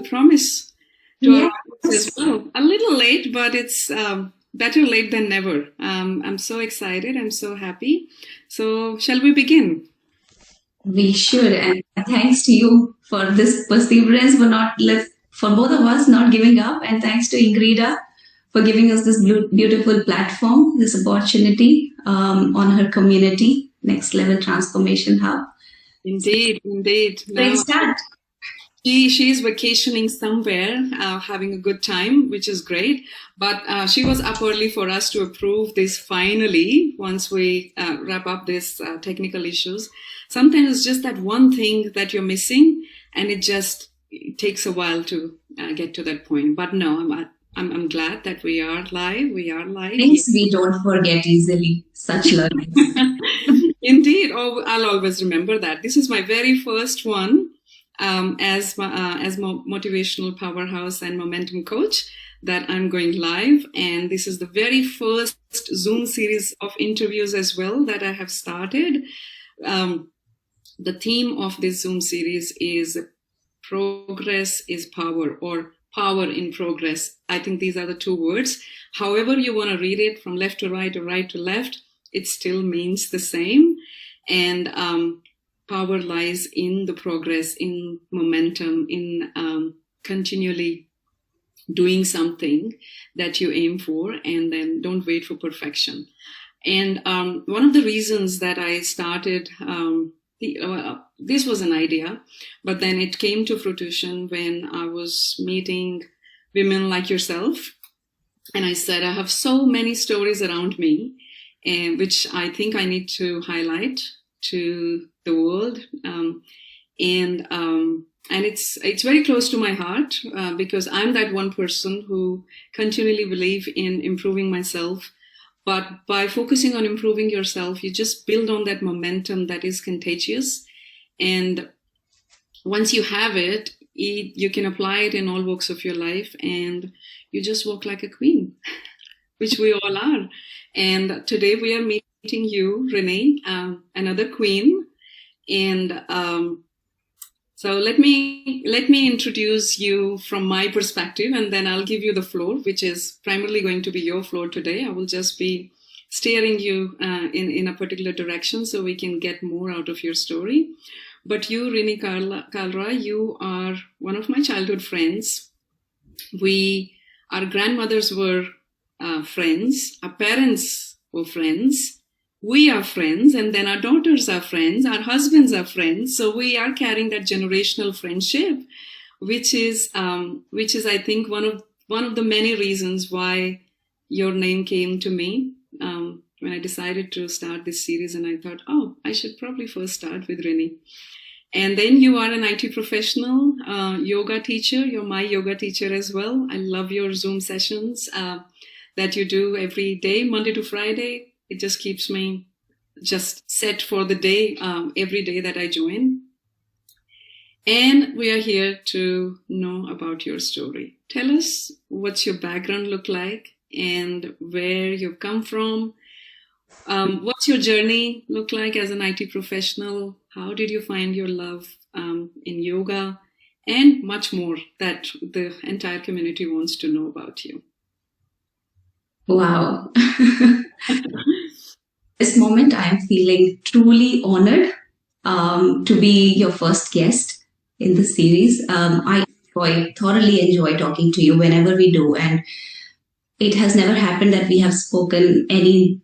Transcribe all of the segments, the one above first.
promise to our audience Yes. as well. A little late, but it's better late than never. I'm so excited. I'm so happy. So, shall we begin? We should. And thanks to you for this perseverance, for both of us not giving up. And thanks to Ingrida for giving us this beautiful platform, this opportunity on her community, Next Level Transformation Hub. Indeed, indeed. Great Now, start. she is vacationing somewhere, having a good time, which is great. But she was up early for us to approve this finally. Once we wrap up this technical issues, sometimes it's just that one thing that you're missing, and it takes a while to get to that point. But no, I'm glad that we are live. We are live. Things we don't forget easily. Such learnings. Indeed. Oh, I'll always remember that. This is my very first one. As motivational powerhouse and momentum coach, that I'm going live, and this is the very first Zoom series of interviews as well that I have started. The theme of this Zoom series is progress is power, or power in progress. I think these are the two words. However you want to read it, from left to right or right to left, it still means the same. And power lies in the progress, in momentum, in continually doing something that you aim for, and then don't wait for perfection. And one of the reasons that I started, this was an idea, but then it came to fruition when I was meeting women like yourself. And I said, I have so many stories around me, which I think I need to highlight to the world, and it's very close to my heart, because I'm that one person who continually believe in improving myself. But by focusing on improving yourself, you just build on that momentum that is contagious, and once you have it, you can apply it in all walks of your life, and you just walk like a queen, which we all are. And today we are meeting you, Renee, another queen. And so let me introduce you from my perspective, and then I'll give you the floor, which is primarily going to be your floor today. I will just be steering you in a particular direction so we can get more out of your story. But you, Rini Kalra, you are one of my childhood friends. Our grandmothers were friends, our parents were friends. We are friends, and then our daughters are friends, our husbands are friends. So we are carrying that generational friendship, which is I think one of the many reasons why your name came to me when I decided to start this series. And I thought, oh, I should probably first start with Rini. And then you are an IT professional, yoga teacher. You're my yoga teacher as well. I love your Zoom sessions that you do every day, Monday to Friday. It just keeps me just set for the day, every day that I join. And we are here to know about your story. Tell us what's your background look like, and where you've come from. What's your journey look like as an IT professional? How did you find your love in yoga? And much more that the entire community wants to know about you. Wow. This moment, I am feeling truly honored to be your first guest in the series. I thoroughly enjoy talking to you whenever we do, and it has never happened that we have spoken any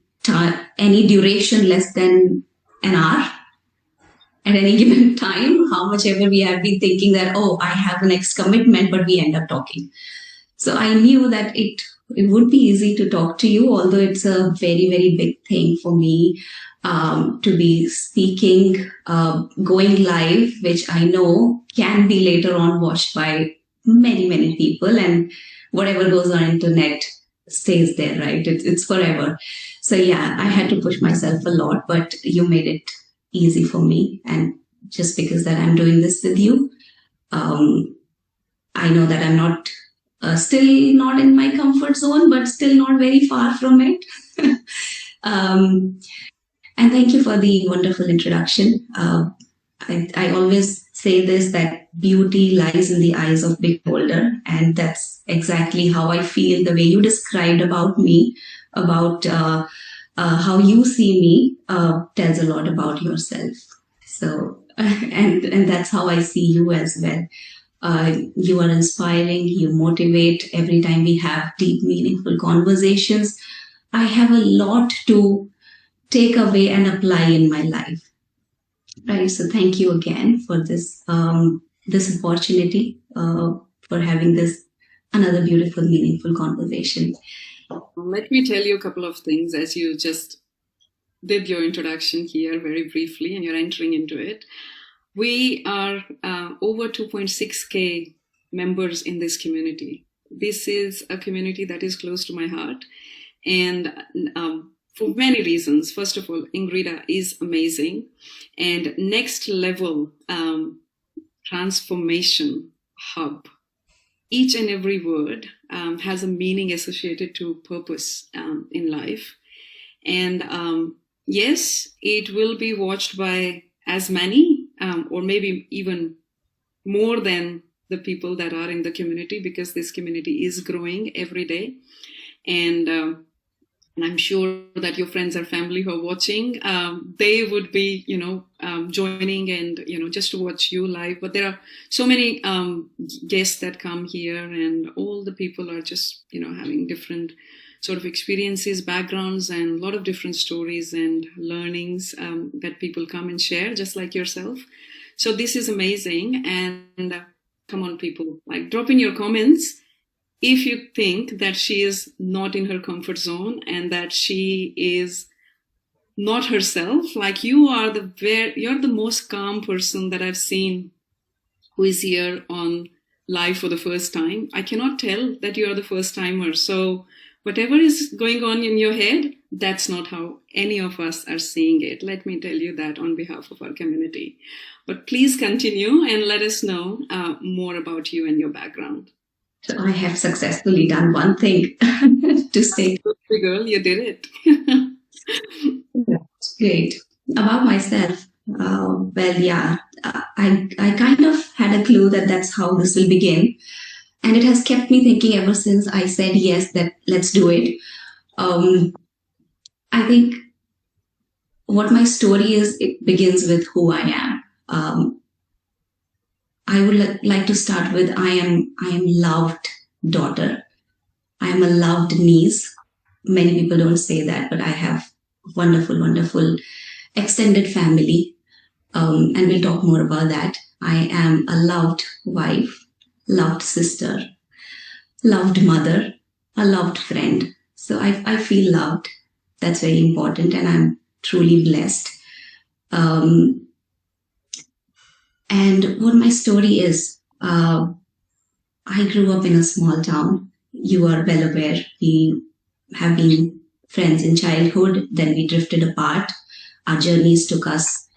duration less than an hour at any given time. How much ever we have been thinking that, oh, I have a next commitment, but we end up talking. So I knew that it would be easy to talk to you, although it's a very, very big thing for me to be speaking, going live, which I know can be later on watched by many, many people, and whatever goes on internet stays there, right? It's forever. So yeah, I had to push myself a lot, but you made it easy for me. And just because that I'm doing this with you, I know that I'm not still not in my comfort zone, but still not very far from it. And thank you for the wonderful introduction. I always say this, that beauty lies in the eyes of beholder, and that's exactly how I feel. The way you described about me, about how you see me, tells a lot about yourself. So, and that's how I see you as well. You are inspiring, you motivate. Every time we have deep, meaningful conversations, I have a lot to take away and apply in my life. Right. So thank you again for this opportunity, for having this another beautiful, meaningful conversation. Let me tell you a couple of things as you just did your introduction here very briefly and you're entering into it. We are over 2.6K members in this community. This is a community that is close to my heart, and for many reasons. First of all, Ingrida is amazing, and next level transformation hub. Each and every word has a meaning associated to purpose in life. And yes, it will be watched by as many or maybe even more than the people that are in the community, because this community is growing every day. And I'm sure that your friends or family who are watching, they would be, joining and, just to watch you live. But there are so many guests that come here, and all the people are just, having different sort of experiences, backgrounds, and a lot of different stories and learnings that people come and share, just like yourself. So this is amazing. And come on, people, like, drop in your comments if you think that she is not in her comfort zone and that she is not herself. Like, you're the most calm person that I've seen who is here on live for the first time. I cannot tell that you are the first timer. So whatever is going on in your head, that's not how any of us are seeing it. Let me tell you that on behalf of our community. But please continue and let us know more about you and your background. So I have successfully done one thing to say. Girl, you did it. Great. About myself, I kind of had a clue that that's how this will begin. And it has kept me thinking ever since I said yes, that let's do it. I think what my story is, it begins with who I am. I would like to start with I am loved daughter. I am a loved niece. Many people don't say that, but I have wonderful, wonderful extended family. And we'll talk more about that. I am a loved wife, loved sister, loved mother, a loved friend. So I feel loved. That's very important, and I'm truly blessed. And what my story is, I grew up in a small town. You are well aware. We have been friends in childhood. Then we drifted apart. Our journeys took us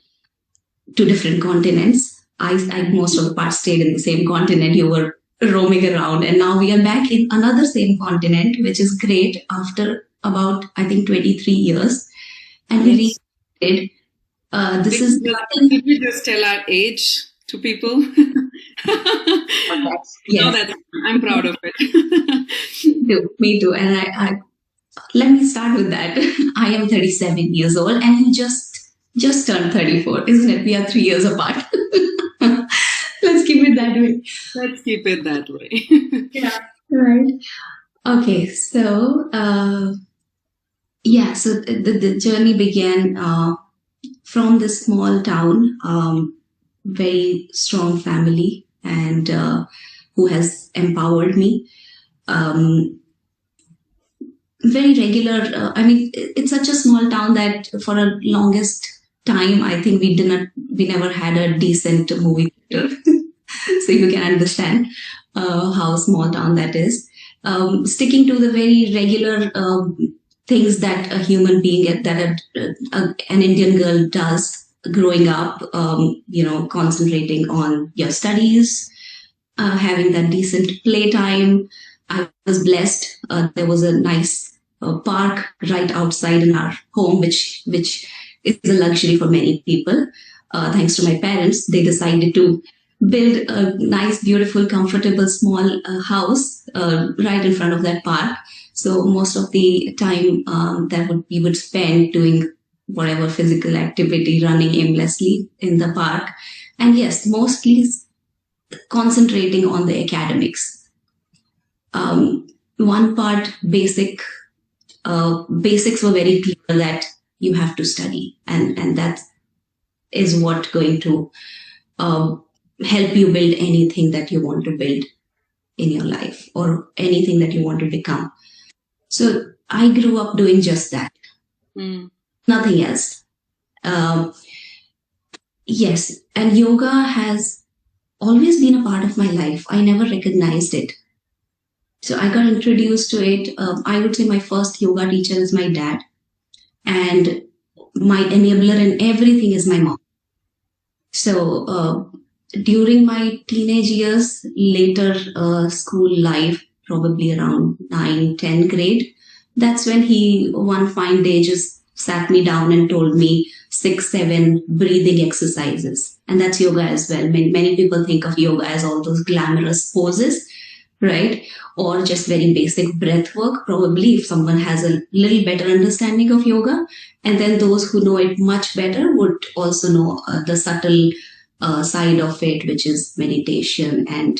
to different continents. I most of the part stayed in the same continent. You were roaming around, and now we are back in another same continent, which is great after about, I think, 23 years. And we reunited. Did we just tell our age to people? Yes. No, I'm proud of it. Me too. And I let me start with that. I am 37 years old, and you just turned 34, isn't it? We are 3 years apart. Let's keep it that way. Let's keep it that way. Yeah. Right. Okay. So, so the journey began from this small town, very strong family, and who has empowered me. Very regular. It's such a small town that for a longest time, I think we never had a decent movie theater. So you can understand how small town that is. Sticking to the very regular things that a human being, that an Indian girl does growing up, concentrating on your studies, having that decent playtime. I was blessed. There was a nice park right outside in our home, which is a luxury for many people. Thanks to my parents, they decided to build a nice, beautiful, comfortable, small house right in front of that park. So most of the time we would spend doing whatever physical activity, running aimlessly in the park, and yes, mostly concentrating on the academics. One part basics were very clear that you have to study, and that is what going to uh, help you build anything that you want to build in your life or anything that you want to become. So I grew up doing just that, nothing else. Um, yes, and yoga has always been a part of my life. I never recognized it. So I got introduced to it. I would say my first yoga teacher is my dad, and my enabler in everything is my mom. So during my teenage years, later school life, probably around 9, 10 grade, that's when he one fine day just sat me down and told me 6, 7 breathing exercises. And that's yoga as well. Many people think of yoga as all those glamorous poses, right? Or just very basic breath work, probably if someone has a little better understanding of yoga. And then those who know it much better would also know the subtle side of it, which is meditation and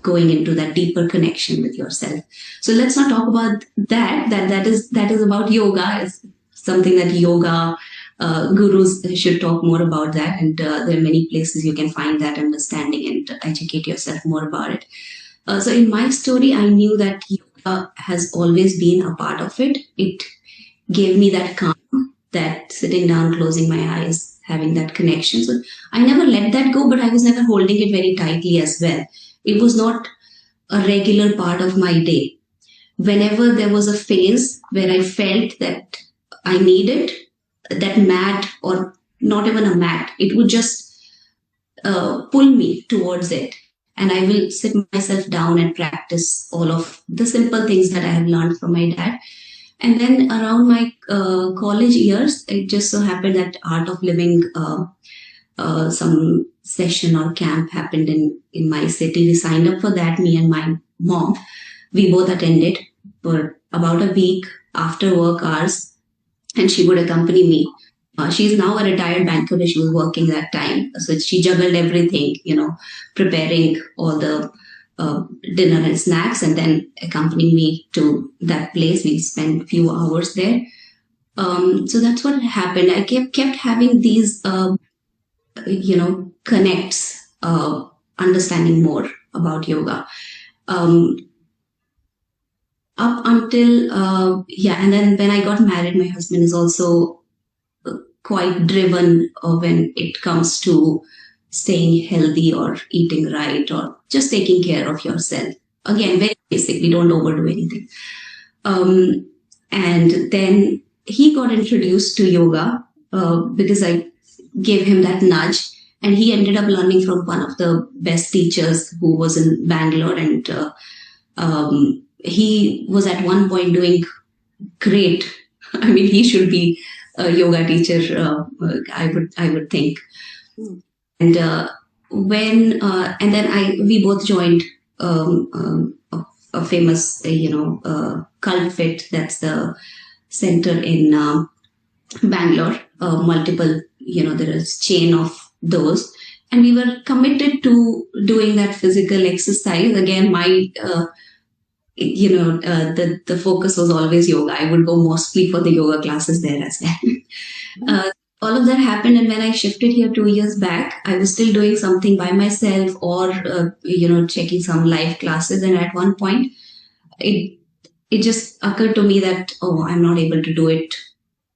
going into that deeper connection with yourself. So let's not talk about that. That is about yoga. It's something that yoga gurus should talk more about that. And there are many places you can find that understanding and educate yourself more about it. So in my story, I knew that yoga has always been a part of it. It gave me that calm, that sitting down, closing my eyes, having that connection. So I never let that go, but I was never holding it very tightly as well. It was not a regular part of my day. Whenever there was a phase where I felt that I needed that mat, or not even a mat, it would just pull me towards it. And I will sit myself down and practice all of the simple things that I have learned from my dad. And then around my college years, it just so happened that Art of Living, some session or camp happened in my city. We signed up for that, me and my mom. We both attended for about a week after work hours, and she would accompany me. She's now a retired banker, but she was working that time. So she juggled everything, preparing all the dinner and snacks, and then accompanying me to that place. We spent a few hours there. So that's what happened. I kept having these, connects, understanding more about yoga. Up until, and then when I got married, my husband is also quite driven when it comes to staying healthy or eating right or just taking care of yourself. Again, very basic. We don't overdo anything. And then he got introduced to yoga because I gave him that nudge. And he ended up learning from one of the best teachers who was in Bangalore. And he was at one point doing great. I mean, he should be a yoga teacher, I would think. And we both joined a famous, Cult Fit. That's the center in Bangalore. Multiple, there is chain of those, and we were committed to doing that physical exercise. Again, my the focus was always yoga. I would go mostly for the yoga classes there as well. All of that happened, and when I shifted here 2 years back, I was still doing something by myself or checking some live classes. And at one point, it just occurred to me that I'm not able to do it.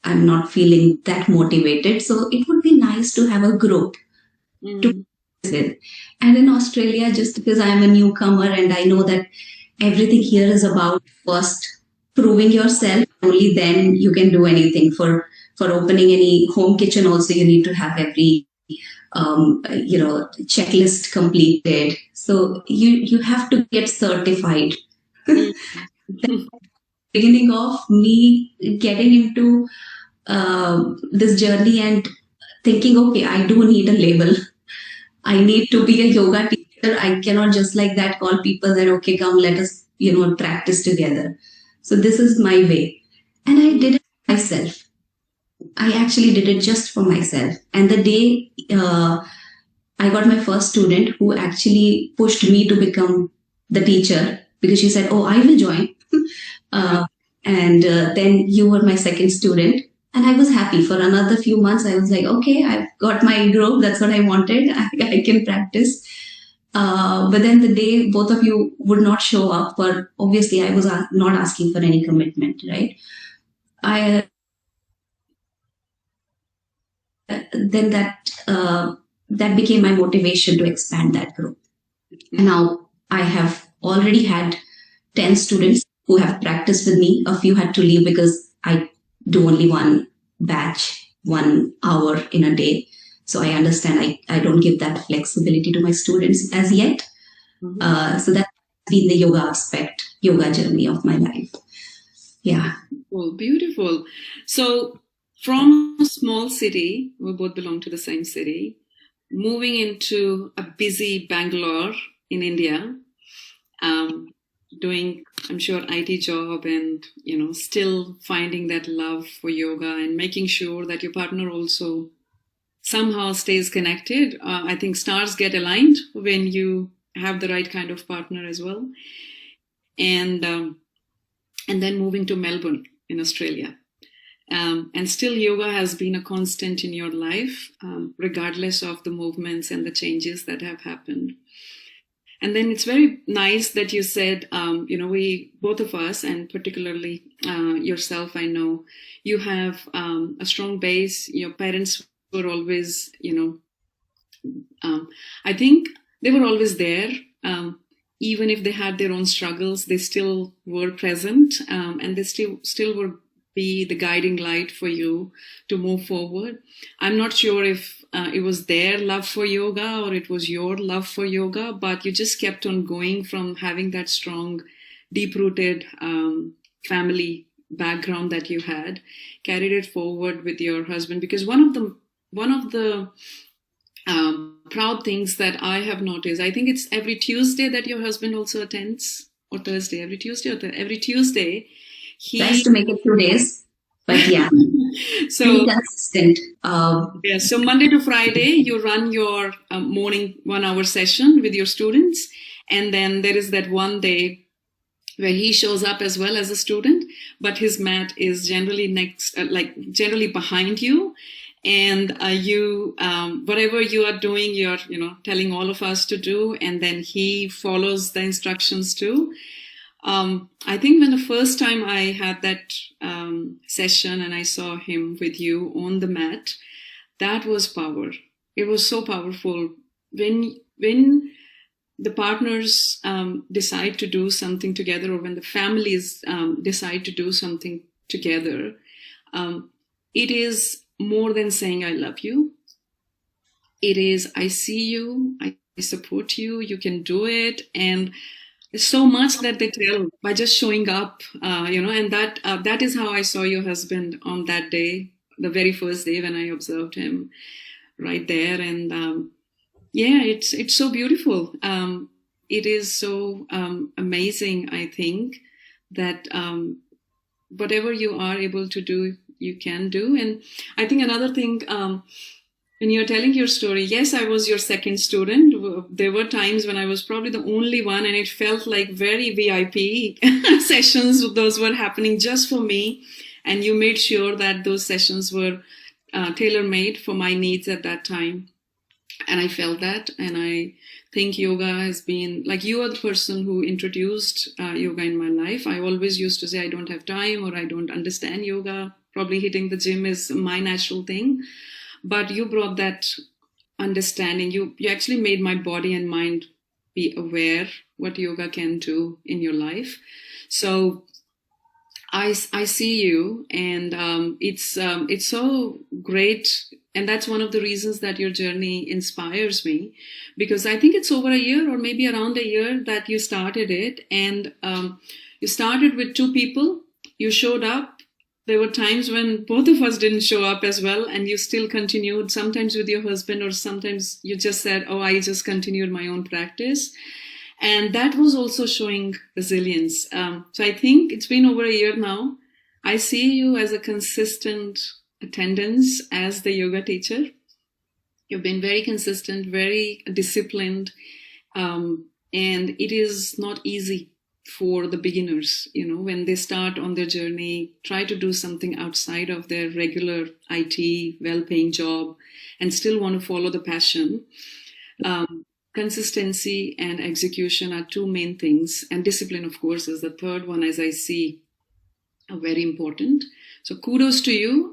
I'm not feeling that motivated. So it would be nice to have a group to visit. And in Australia, just because I'm a newcomer and I know that everything here is about first proving yourself, only then you can do anything. For opening any home kitchen also, you need to have every checklist completed. So you have to get certified. Beginning of me getting into this journey and thinking, okay, I do need a label. I need to be a yoga teacher. I cannot just like that call people that, okay, come, let us, practice together. So this is my way. And I did it myself. I actually did it just for myself. And the day I got my first student who actually pushed me to become the teacher because she said, "Oh, I will join." uh, and then you were my second student. And I was happy for another few months. I was like, okay, I've got my group. That's what I wanted. I can practice. But then the day both of you would not show up, but obviously I was not asking for any commitment, right? I then that became my motivation to expand that group. And now I have already had 10 students who have practiced with me. A few had to leave because I do only one batch, 1 hour in a day. So I understand I don't give that flexibility to my students as yet. So that's been the yoga journey of my life. Yeah. Well, beautiful. So from a small city, we both belong to the same city, moving into a busy Bangalore in India, doing, I'm sure, IT job and, still finding that love for yoga and making sure that your partner also somehow stays connected. I think stars get aligned when you have the right kind of partner as well. And then moving to Melbourne in Australia. And still yoga has been a constant in your life, regardless of the movements and the changes that have happened. And then it's very nice that you said, we, both of us, and particularly yourself, I know, you have a strong base. Your parents were always, I think they were always there. Even if they had their own struggles, they still were present, and they still were be the guiding light for you to move forward. I'm not sure if it was their love for yoga or it was your love for yoga, but you just kept on going from having that strong, deep-rooted family background that you had, carried it forward with your husband. Because one of the proud things that I have noticed, I think it's every Tuesday that your husband also attends, or Thursday, every Tuesday, every Tuesday. He tries to make it 2 days, but yeah, so be consistent. Yeah, so Monday to Friday, you run your morning 1 hour session with your students. And then there is that one day where he shows up as well as a student, but his mat is generally generally behind you. And you, whatever you are doing, you're, telling all of us to do. And then he follows the instructions too. I think when the first time I had that session and I saw him with you on the mat, that was power. It was so powerful. When the partners decide to do something together, or when the families decide to do something together, it is more than saying, I love you. It is, I see you, I support you, you can do it. And so much that they tell by just showing up, and that is how I saw your husband on that day, the very first day when I observed him right there. And it's so beautiful. It is so amazing, I think, that whatever you are able to do, you can do. And I think another thing, when you're telling your story, yes, I was your second student. There were times when I was probably the only one, and it felt like very VIP sessions. Those were happening just for me. And you made sure that those sessions were tailor-made for my needs at that time. And I felt that. And I think yoga has been, like, you are the person who introduced yoga in my life. I always used to say I don't have time, or I don't understand yoga. Probably hitting the gym is my natural thing. But you brought that understanding. You actually made my body and mind be aware what yoga can do in your life. So I see you, and it's so great. And that's one of the reasons that your journey inspires me, because I think it's over a year, or maybe around a year, that you started it. And you started with 2 people. You showed up there were times when both of us didn't show up as well, and you still continued, sometimes with your husband, or sometimes you just said, oh, I just continued my own practice. And that was also showing resilience. So I think it's been over a year now. I see you as a consistent attendance as the yoga teacher. You've been very consistent, very disciplined, and it is not easy for the beginners, when they start on their journey, try to do something outside of their regular IT, well-paying job, and still want to follow the passion. Consistency and execution are two main things, and discipline, of course, is the third one, as I see, very important. So kudos to you.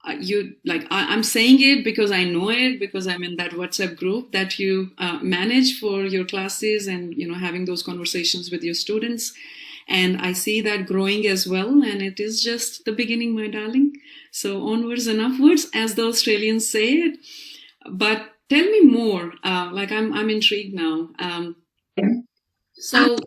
I'm saying it because I know it, because I'm in that WhatsApp group that you manage for your classes, and having those conversations with your students, and I see that growing as well, and it is just the beginning, my darling. So onwards and upwards, as the Australians say it. But tell me more. I'm intrigued now. So